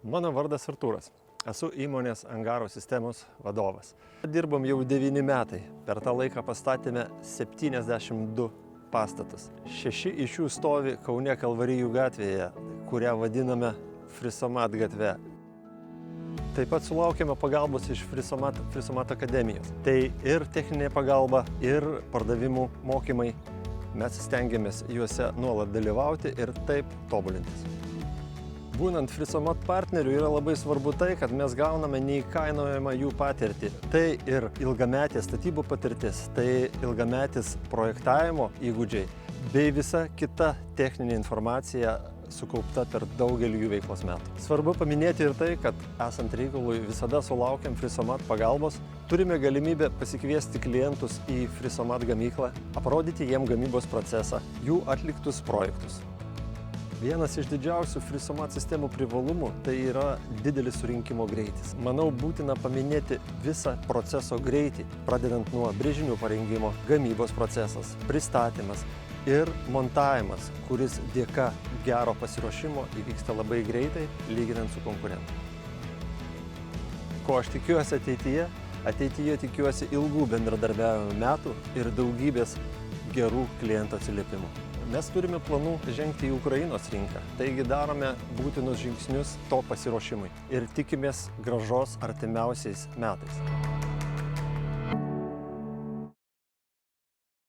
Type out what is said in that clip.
Mano vardas Artūras. Esu įmonės Angaro sistemos vadovas. Dirbam jau 9 metai. Per tą laiką pastatėme 72 pastatus. 6 iš jų stovi Kaune Kalvarijų gatvėje, kurią vadiname Frisomat gatve. Taip pat sulaukėme pagalbos iš Frisomat akademijos. Tai ir techninė pagalba, ir pardavimų mokymai. Mes stengiamės juose nuolat dalyvauti ir taip tobulintis. Būnant Frisomat partneriu yra labai svarbu tai, kad mes gauname neįkainojamą jų patirtį. Tai ir ilgametė statybų patirtis, tai ilgametis projektavimo įgūdžiai, bei visa kita techninė informacija sukaupta per daugelį jų veiklos metų. Svarbu paminėti ir tai, kad esant reikalui visada sulaukiam Frisomat pagalbos, turime galimybę pasikviesti klientus į Frisomat gamyklą, aprodyti jiem gamybos procesą, jų atliktus projektus. Vienas iš didžiausių Frisomat sistemų privalumų tai yra didelis surinkimo greitis. Manau, būtina paminėti visą proceso greitį, pradedant nuo brėžinių parengimo, gamybos procesas, pristatymas ir montavimas, kuris dėka gero pasiruošimo įvyksta labai greitai, lyginant su konkurentu. Ko aš tikiuosi ateityje? Ateityje tikiuosi ilgų bendradarbiavimo metų ir daugybės gerų klientų atsiliepimų. Mes turime planų žengti į Ukrainos rinką, taigi darome būtinus žingsnius to pasiruošimui ir tikimės grąžos artimiausiais metais.